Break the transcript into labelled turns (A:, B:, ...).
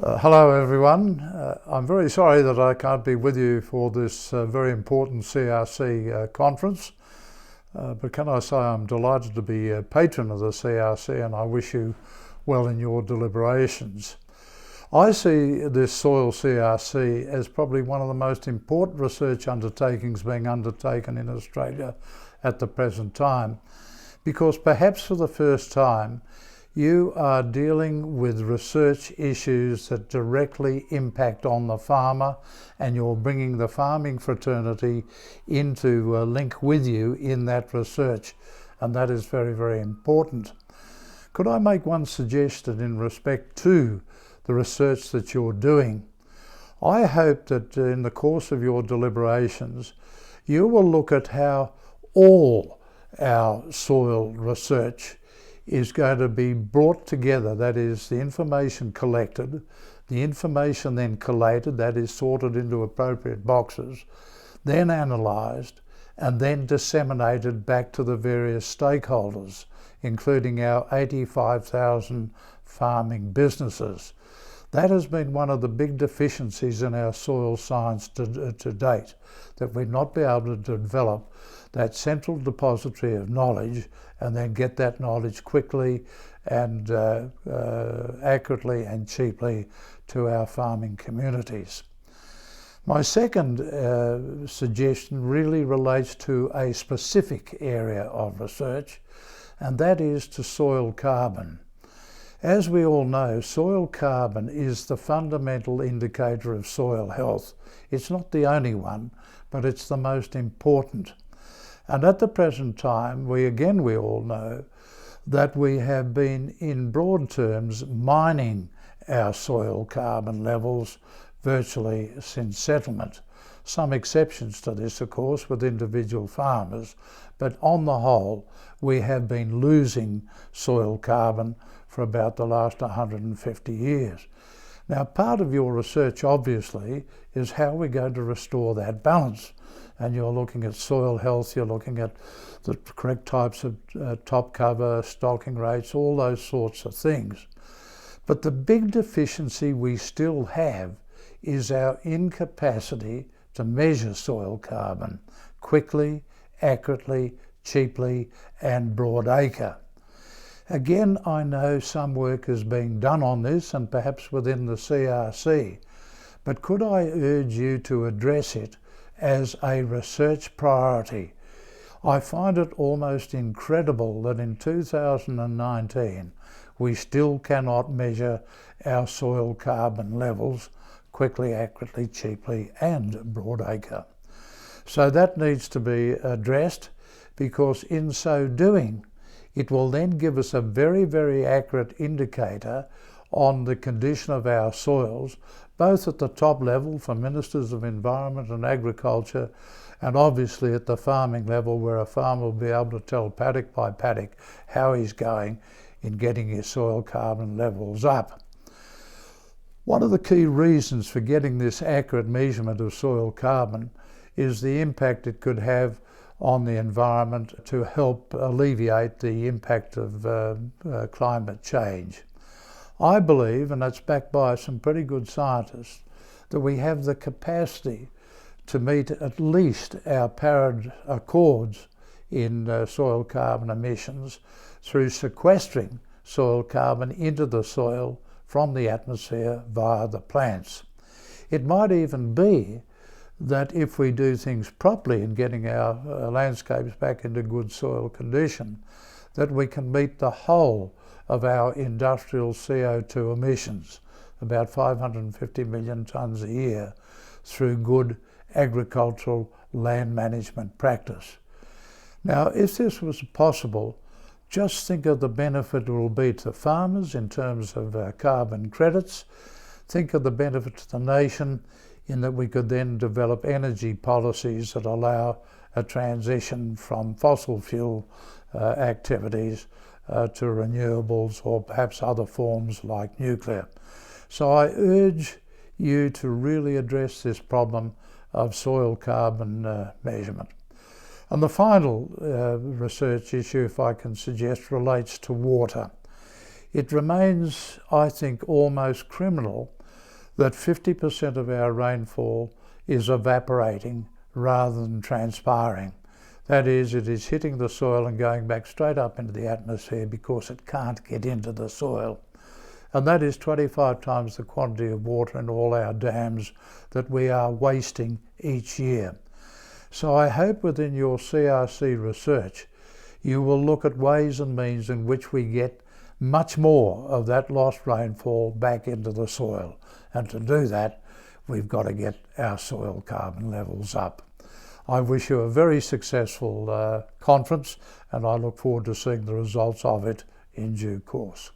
A: Hello everyone. I'm very sorry that I can't be with you for this very important CRC conference, but can I say I'm delighted to be a patron of the CRC and I wish you well in your deliberations. I see this Soil CRC as probably one of the most important research undertakings being undertaken in Australia at the present time, because perhaps for the first time you are dealing with research issues that directly impact on the farmer, and you're bringing the farming fraternity into a link with you in that research, and that is very, very important. Could I make one suggestion in respect to the research that you're doing? I hope that in the course of your deliberations you will look at how all our soil research is going to be brought together. That is, the information collected, the information then collated, that is sorted into appropriate boxes, then analysed and then disseminated back to the various stakeholders, including our 85,000 farming businesses. That has been one of the big deficiencies in our soil science to date, that we've not been able to develop that central depository of knowledge and then get that knowledge quickly and accurately and cheaply to our farming communities. My second suggestion really relates to a specific area of research, and that is to soil carbon. As we all know, soil carbon is the fundamental indicator of soil health. It's not the only one, but it's the most important. And at the present time, we all know that we have been, in broad terms, mining our soil carbon levels virtually since settlement. Some exceptions to this, of course, with individual farmers, but on the whole, we have been losing soil carbon for about the last 150 years. Now, part of your research, obviously, is how we're going to restore that balance. And you're looking at soil health, you're looking at the correct types of top cover, stocking rates, all those sorts of things. But the big deficiency we still have is our incapacity to measure soil carbon quickly, accurately, cheaply, and broad acre. Again, I know some work is being done on this, and perhaps within the CRC, but could I urge you to address it as a research priority? I find it almost incredible that in 2019 we still cannot measure our soil carbon levels quickly, accurately, cheaply, and broad acre. So that needs to be addressed, because in so doing it will then give us a very, very accurate indicator on the condition of our soils, both at the top level for Ministers of Environment and Agriculture, and obviously at the farming level, where a farmer will be able to tell paddock by paddock how he's going in getting his soil carbon levels up. One of the key reasons for getting this accurate measurement of soil carbon is the impact it could have on the environment to help alleviate the impact of climate change. I believe, and that's backed by some pretty good scientists, that we have the capacity to meet at least our Paris Accords in soil carbon emissions through sequestering soil carbon into the soil from the atmosphere via the plants. It might even be that if we do things properly in getting our landscapes back into good soil condition, that we can meet the whole of our industrial CO2 emissions, about 550 million tonnes a year, through good agricultural land management practice. Now, if this was possible, just think of the benefit it will be to farmers in terms of carbon credits. Think of the benefit to the nation in that we could then develop energy policies that allow a transition from fossil fuel activities to renewables, or perhaps other forms like nuclear. So I urge you to really address this problem of soil carbon measurement. And the final research issue, if I can suggest, relates to water. It remains, I think, almost criminal that 50% of our rainfall is evaporating rather than transpiring. That is, it is hitting the soil and going back straight up into the atmosphere because it can't get into the soil. And that is 25 times the quantity of water in all our dams that we are wasting each year. So I hope within your CRC research you will look at ways and means in which we get much more of that lost rainfall back into the soil. And to do that, we've got to get our soil carbon levels up. I wish you a very successful conference, and I look forward to seeing the results of it in due course.